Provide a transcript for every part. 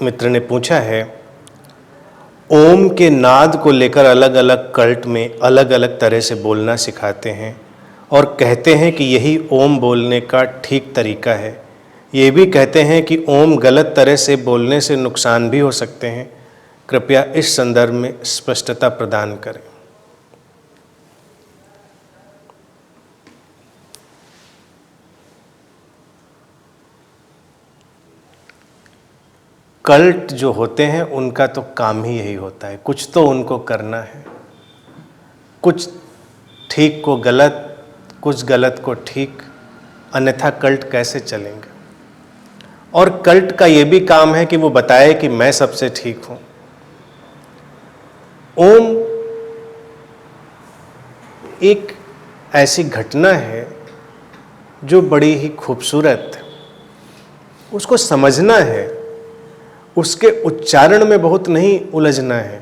मित्र ने पूछा है, ओम के नाद को लेकर अलग अलग कल्ट में अलग अलग तरह से बोलना सिखाते हैं और कहते हैं कि यही ओम बोलने का ठीक तरीका है। ये भी कहते हैं कि ओम गलत तरह से बोलने से नुकसान भी हो सकते हैं। कृपया इस संदर्भ में स्पष्टता प्रदान करें। कल्ट जो होते हैं उनका तो काम ही यही होता है, कुछ तो उनको करना है, कुछ ठीक को गलत, कुछ गलत को ठीक, अन्यथा कल्ट कैसे चलेंगे। और कल्ट का ये भी काम है कि वो बताए कि मैं सबसे ठीक हूं। ओम एक ऐसी घटना है जो बड़ी ही खूबसूरत है, उसको समझना है, उसके उच्चारण में बहुत नहीं उलझना है,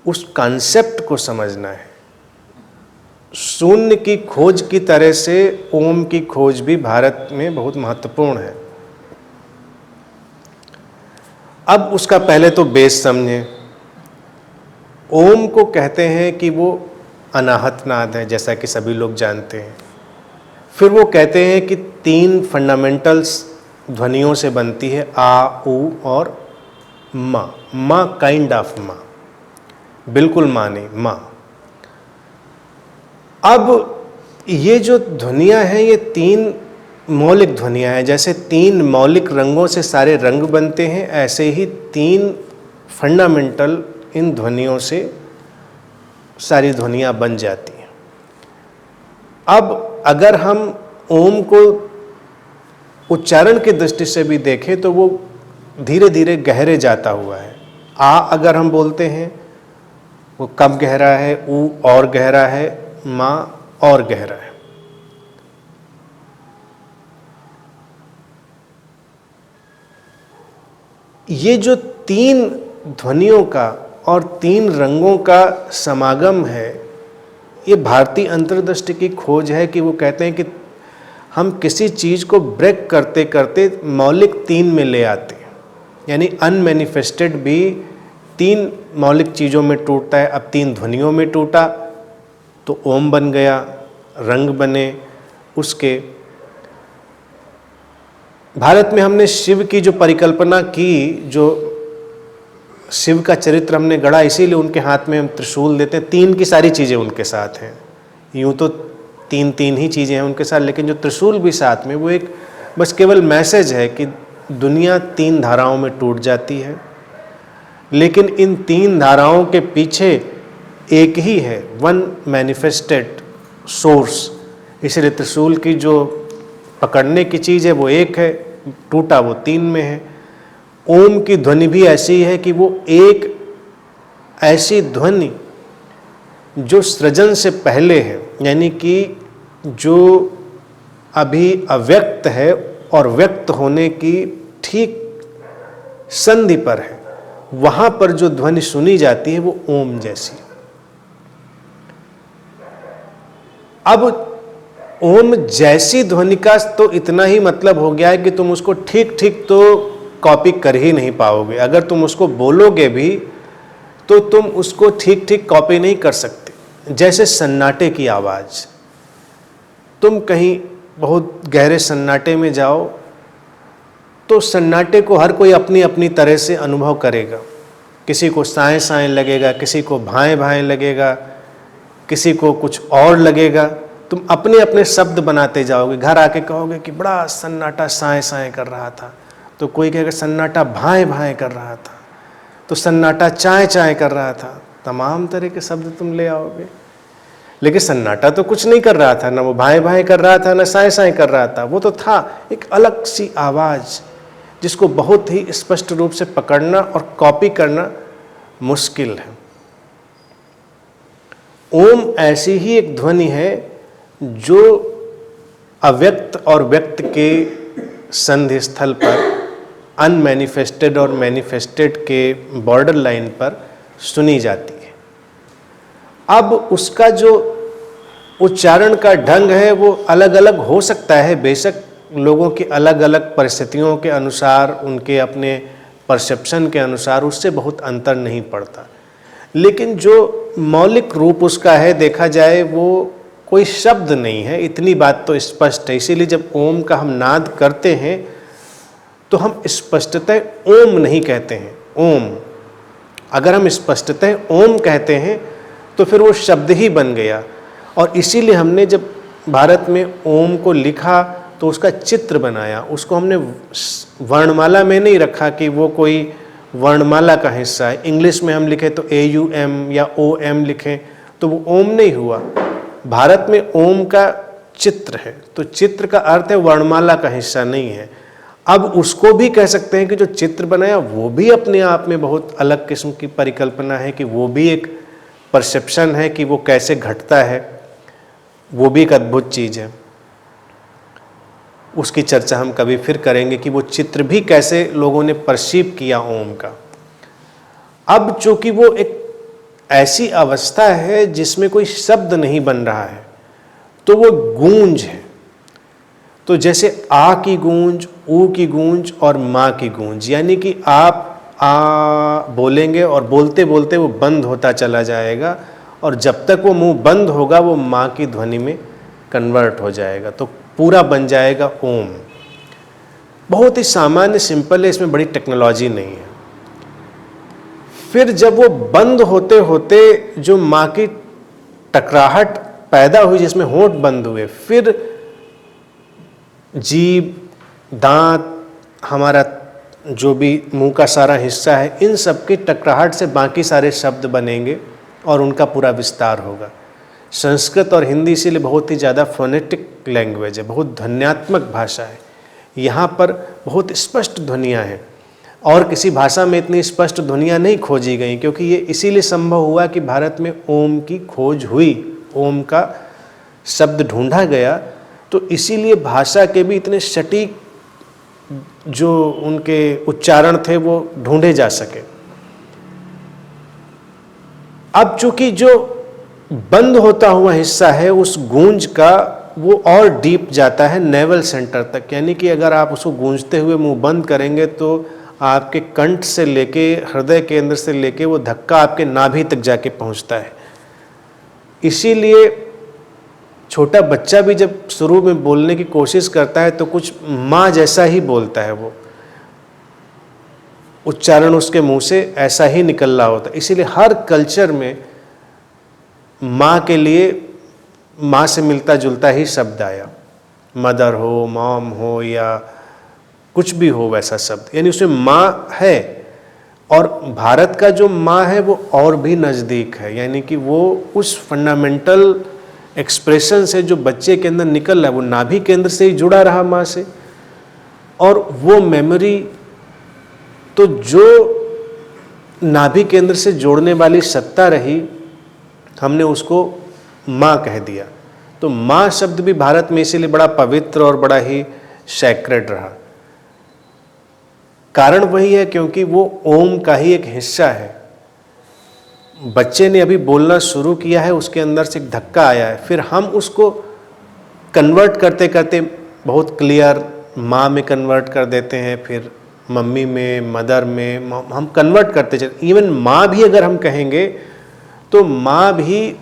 उस कॉन्सेप्ट को समझना है। शून्य की खोज की तरह से ओम की खोज भी भारत में बहुत महत्वपूर्ण है। अब उसका पहले तो बेस समझें। ओम को कहते हैं कि वो अनाहत नाद है, जैसा कि सभी लोग जानते हैं। फिर वो कहते हैं कि 3 फंडामेंटल्स ध्वनियों से बनती है, आ, उ और मा। मा काइंड ऑफ मा, बिल्कुल माँ नहीं, माँ। अब ये जो ध्वनियाँ हैं ये 3 मौलिक ध्वनियाँ हैं। जैसे 3 मौलिक रंगों से सारे रंग बनते हैं, ऐसे ही 3 फंडामेंटल इन ध्वनियों से सारी ध्वनियाँ बन जाती हैं। अब अगर हम ओम को उच्चारण की दृष्टि से भी देखें तो वो धीरे धीरे गहरे जाता हुआ है। आ अगर हम बोलते हैं वो कम गहरा है, ऊ और गहरा है, माँ और गहरा है। ये जो 3 ध्वनियों का और 3 रंगों का समागम है, ये भारतीय अंतर्दृष्टि की खोज है कि वो कहते हैं कि हम किसी चीज़ को ब्रेक करते करते मौलिक 3 में ले आते हैं। यानी अनमैनिफेस्टेड भी 3 मौलिक चीज़ों में टूटता है। अब 3 ध्वनियों में टूटा तो ओम बन गया, रंग बने उसके। भारत में हमने शिव की जो परिकल्पना की, जो शिव का चरित्र हमने गढ़ा, इसीलिए उनके हाथ में हम त्रिशूल देते हैं। 3 की सारी चीज़ें उनके साथ हैं। यूँ तो 3 ही चीज़ें हैं उनके साथ, लेकिन जो त्रिशूल भी साथ में, वो एक बस केवल मैसेज है कि दुनिया 3 धाराओं में टूट जाती है, लेकिन इन 3 धाराओं के पीछे एक ही है, वन मैनिफेस्टेड सोर्स। इसलिए त्रिशूल की जो पकड़ने की चीज़ है वो एक है, टूटा वो 3 में है। ओम की ध्वनि भी ऐसी है कि वो एक ऐसी ध्वनि जो सृजन से पहले है, यानी कि जो अभी अव्यक्त है और व्यक्त होने की ठीक संधि पर है, वहां पर जो ध्वनि सुनी जाती है वो ओम जैसी। अब ओम जैसी ध्वनि का तो इतना ही मतलब हो गया है कि तुम उसको ठीक ठीक तो कॉपी कर ही नहीं पाओगे। अगर तुम उसको बोलोगे भी तो तुम उसको ठीक ठीक कॉपी नहीं कर सकते। जैसे सन्नाटे की आवाज़, तुम कहीं बहुत गहरे सन्नाटे में जाओ तो सन्नाटे को हर कोई अपनी अपनी तरह से अनुभव करेगा। किसी को साएं साएं लगेगा, किसी को भाएं भाएं लगेगा, किसी को कुछ और लगेगा। तुम अपने अपने शब्द बनाते जाओगे। घर आके कहोगे कि बड़ा सन्नाटा साएं साएं कर रहा था, तो कोई कहेगा सन्नाटा भाएं भाएं कर रहा था, तो सन्नाटा चाय चाय कर रहा था। तमाम तरह के शब्द तुम ले आओगे, लेकिन सन्नाटा तो कुछ नहीं कर रहा था, ना वो भाएं भाएं कर रहा था, ना साएं साएं कर रहा था। वो तो था एक अलग सी आवाज़ जिसको बहुत ही स्पष्ट रूप से पकड़ना और कॉपी करना मुश्किल है। ओम ऐसी ही एक ध्वनि है जो अव्यक्त और व्यक्त के संधि स्थल पर, अनमैनिफेस्टेड और मैनिफेस्टेड के बॉर्डर लाइन पर सुनी जाती है। अब उसका जो उच्चारण का ढंग है वो अलग अलग हो सकता है, बेशक लोगों की अलग अलग परिस्थितियों के अनुसार, उनके अपने परसेप्शन के अनुसार उससे बहुत अंतर नहीं पड़ता। लेकिन जो मौलिक रूप उसका है देखा जाए वो कोई शब्द नहीं है, इतनी बात तो स्पष्ट है। इसीलिए जब ओम का हम नाद करते हैं तो हम स्पष्टतः ओम नहीं कहते हैं, ओम। अगर हम स्पष्टतः ओम कहते हैं तो फिर वो शब्द ही बन गया। और इसीलिए हमने जब भारत में ओम को लिखा तो उसका चित्र बनाया, उसको हमने वर्णमाला में नहीं रखा कि वो कोई वर्णमाला का हिस्सा है। इंग्लिश में हम लिखें तो AUM या OM लिखें तो वो ओम नहीं हुआ। भारत में ओम का चित्र है, तो चित्र का अर्थ है वर्णमाला का हिस्सा नहीं है। अब उसको भी कह सकते हैं कि जो चित्र बनाया वो भी अपने आप में बहुत अलग किस्म की परिकल्पना है, कि वो भी एक परसेप्शन है कि वो कैसे घटता है, वो भी एक अद्भुत चीज़ है। उसकी चर्चा हम कभी फिर करेंगे कि वो चित्र भी कैसे लोगों ने परसीव किया ओम का। अब चूंकि वो एक ऐसी अवस्था है जिसमें कोई शब्द नहीं बन रहा है, तो वो गूंज है। तो जैसे आ की गूंज, ऊ की गूंज और माँ की गूंज, यानी कि आप आ बोलेंगे और बोलते बोलते वो बंद होता चला जाएगा, और जब तक वो मुंह बंद होगा वो माँ की ध्वनि में कन्वर्ट हो जाएगा, तो पूरा बन जाएगा ओम। बहुत ही सामान्य सिंपल है, इसमें बड़ी टेक्नोलॉजी नहीं है। फिर जब वो बंद होते होते जो माँ की टकराहट पैदा हुई जिसमें होंठ बंद हुए, फिर जीभ, दांत, हमारा जो भी मुंह का सारा हिस्सा है, इन सब की टकराहट से बाकी सारे शब्द बनेंगे और उनका पूरा विस्तार होगा। संस्कृत और हिंदी इसीलिए बहुत ही ज़्यादा फोनेटिक लैंग्वेज है, बहुत ध्वन्यात्मक भाषा है। यहाँ पर बहुत स्पष्ट ध्वनियाँ हैं और किसी भाषा में इतनी स्पष्ट ध्वनियाँ नहीं खोजी गई, क्योंकि ये इसीलिए संभव हुआ कि भारत में ओम की खोज हुई, ओम का शब्द ढूंढा गया, तो इसीलिए भाषा के भी इतने सटीक जो उनके उच्चारण थे वो ढूंढे जा सके। अब चूंकि जो बंद होता हुआ हिस्सा है उस गूंज का, वो और डीप जाता है नेवल सेंटर तक, यानी कि अगर आप उसको गूंजते हुए मुंह बंद करेंगे तो आपके कंठ से लेके हृदय केंद्र से लेके वो धक्का आपके नाभि तक जाके पहुंचता है। इसीलिए छोटा बच्चा भी जब शुरू में बोलने की कोशिश करता है तो कुछ माँ जैसा ही बोलता है, वो उच्चारण उसके मुंह से ऐसा ही निकल रहा होता है। इसीलिए हर कल्चर में माँ के लिए माँ से मिलता जुलता ही शब्द आया, मदर हो, मॉम हो या कुछ भी हो वैसा शब्द, यानी उसमें माँ है। और भारत का जो माँ है वो और भी नज़दीक है, यानी कि वो उस फंडामेंटल एक्सप्रेशन से जो बच्चे के अंदर निकल रहा है वो नाभि केंद्र से ही जुड़ा रहा माँ से, और वो मेमोरी तो जो नाभि केंद्र से जोड़ने वाली सत्ता रही, हमने उसको माँ कह दिया। तो माँ शब्द भी भारत में इसीलिए बड़ा पवित्र और बड़ा ही सैक्रेड रहा। कारण वही है क्योंकि वो ओम का ही एक हिस्सा है। बच्चे ने अभी बोलना शुरू किया है, उसके अंदर से एक धक्का आया है, फिर हम उसको कन्वर्ट करते करते बहुत क्लियर माँ में कन्वर्ट कर देते हैं, फिर मम्मी में, मदर में, हम कन्वर्ट करते चलते। इवन माँ भी अगर हम कहेंगे तो माँ भी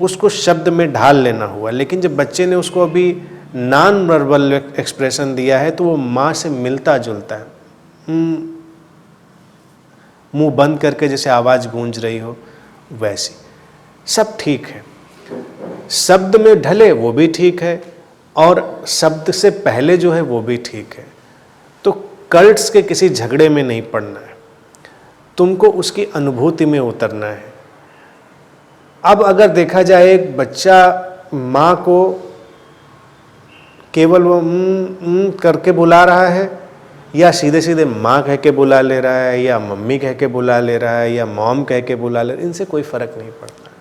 उसको शब्द में ढाल लेना हुआ, लेकिन जब बच्चे ने उसको अभी नॉन वर्बल एक्सप्रेशन दिया है तो वो माँ से मिलता जुलता है। मुंह बंद करके जैसे आवाज़ गूंज रही हो वैसी, सब ठीक है। शब्द में ढले वो भी ठीक है और शब्द से पहले जो है वो भी ठीक है। तो कल्ट्स के किसी झगड़े में नहीं पड़ना है, तुमको उसकी अनुभूति में उतरना है। अब अगर देखा जाए एक बच्चा माँ को केवल वो करके बुला रहा है, या सीधे सीधे माँ कह के बुला ले रहा है, या मम्मी कह के बुला ले रहा है, या मॉम कह के बुला ले रहा है, इनसे कोई फ़र्क नहीं पड़ता।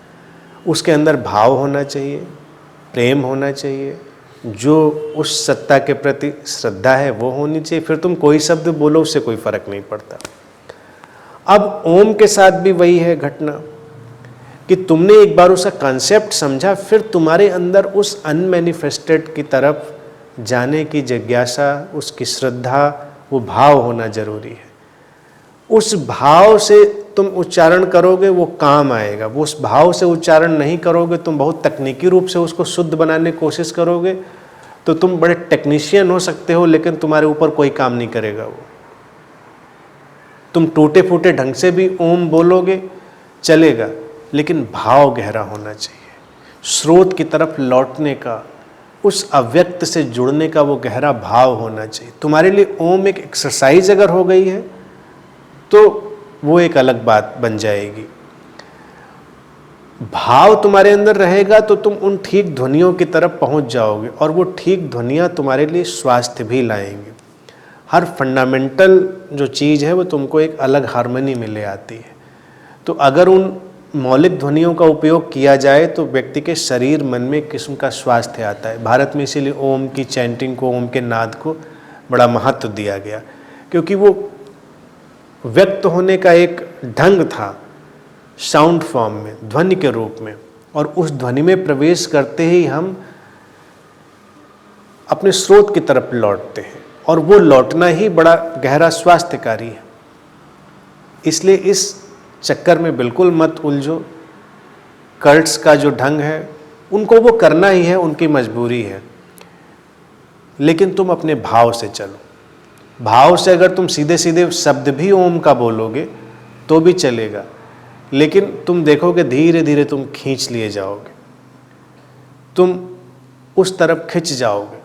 उसके अंदर भाव होना चाहिए, प्रेम होना चाहिए, जो उस सत्ता के प्रति श्रद्धा है वो होनी चाहिए। फिर तुम कोई शब्द बोलो, उससे कोई फ़र्क नहीं पड़ता। अब ओम के साथ भी वही है घटना कि तुमने एक बार उसका कॉन्सेप्ट समझा, फिर तुम्हारे अंदर उस अनमैनिफेस्टेड की तरफ जाने की जिज्ञासा, उसकी श्रद्धा, वो भाव होना जरूरी है। उस भाव से तुम उच्चारण करोगे वो काम आएगा। वो उस भाव से उच्चारण नहीं करोगे, तुम बहुत तकनीकी रूप से उसको शुद्ध बनाने की कोशिश करोगे तो तुम बड़े टेक्नीशियन हो सकते हो, लेकिन तुम्हारे ऊपर कोई काम नहीं करेगा वो। तुम टूटे फूटे ढंग से भी ओम बोलोगे चलेगा, लेकिन भाव गहरा होना चाहिए। स्रोत की तरफ लौटने का, उस अव्यक्त से जुड़ने का वो गहरा भाव होना चाहिए। तुम्हारे लिए ओम एक एक्सरसाइज अगर हो गई है तो वो एक अलग बात बन जाएगी। भाव तुम्हारे अंदर रहेगा तो तुम उन ठीक ध्वनियों की तरफ पहुंच जाओगे, और वो ठीक ध्वनियाँ तुम्हारे लिए स्वास्थ्य भी लाएंगे। हर फंडामेंटल जो चीज़ है वो तुमको एक अलग हार्मनी में ले आती है। तो अगर उन मौलिक ध्वनियों का उपयोग किया जाए तो व्यक्ति के शरीर मन में एक किस्म का स्वास्थ्य आता है। भारत में इसीलिए ओम की चैंटिंग को, ओम के नाद को बड़ा महत्व दिया गया, क्योंकि वो व्यक्त होने का एक ढंग था साउंड फॉर्म में, ध्वनि के रूप में, और उस ध्वनि में प्रवेश करते ही हम अपने स्रोत की तरफ लौटते हैं, और वो लौटना ही बड़ा गहरा स्वास्थ्यकारी है। इसलिए इस चक्कर में बिल्कुल मत उलझो। कर्ट्स का जो ढंग है उनको वो करना ही है, उनकी मजबूरी है, लेकिन तुम अपने भाव से चलो। भाव से अगर तुम सीधे सीधे शब्द भी ओम का बोलोगे तो भी चलेगा, लेकिन तुम देखोगे धीरे धीरे तुम खींच लिए जाओगे, तुम उस तरफ खिंच जाओगे।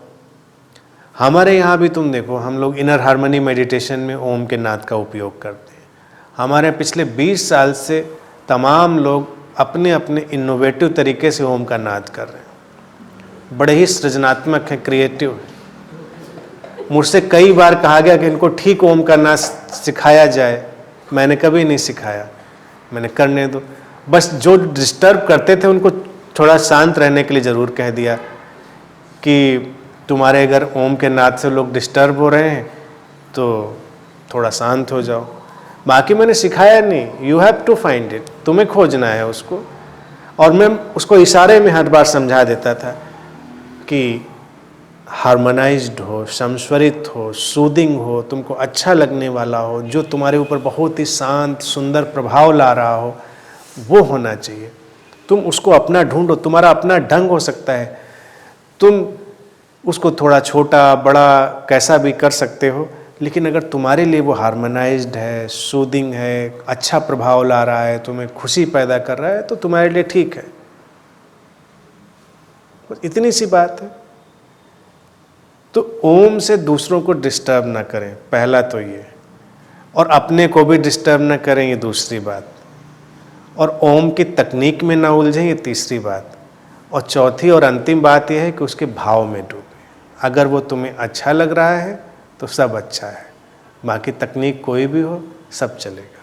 हमारे यहाँ भी तुम देखो, हम लोग इनर हार्मनी मेडिटेशन में ओम के नाद का उपयोग करते हैं। हमारे पिछले 20 साल से तमाम लोग अपने अपने इनोवेटिव तरीके से ओम का नाद कर रहे हैं, बड़े ही सृजनात्मक हैं, क्रिएटिव हैं। मुझसे कई बार कहा गया कि इनको ठीक ओम का नाद सिखाया जाए, मैंने कभी नहीं सिखाया, मैंने करने दो। बस जो डिस्टर्ब करते थे उनको थोड़ा शांत रहने के लिए ज़रूर कह दिया कि तुम्हारे अगर ओम के नाद से लोग डिस्टर्ब हो रहे हैं तो थोड़ा शांत हो जाओ। बाकी मैंने सिखाया नहीं, you have to find it, तुम्हें खोजना है उसको। और मैं उसको इशारे में हर बार समझा देता था कि हार्मोनाइज्ड हो, संस्वरित हो, सूदिंग हो, तुमको अच्छा लगने वाला हो, जो तुम्हारे ऊपर बहुत ही शांत सुंदर प्रभाव ला रहा हो, वो होना चाहिए। तुम उसको अपना ढूंढो, तुम्हारा अपना ढंग हो सकता है, तुम उसको थोड़ा छोटा बड़ा कैसा भी कर सकते हो, लेकिन अगर तुम्हारे लिए वो हार्मोनाइज्ड है, सूदिंग है, अच्छा प्रभाव ला रहा है, तुम्हें खुशी पैदा कर रहा है, तो तुम्हारे लिए ठीक है। बस इतनी सी बात है। तो ओम से दूसरों को डिस्टर्ब ना करें, पहला तो ये, और अपने को भी डिस्टर्ब ना करें, ये दूसरी बात, और ओम की तकनीक में ना उलझें, ये तीसरी बात, और चौथी और अंतिम बात यह है कि उसके भाव में डूबें। अगर वो तुम्हें अच्छा लग रहा है तो सब अच्छा है, बाकी तकनीक कोई भी हो सब चलेगा।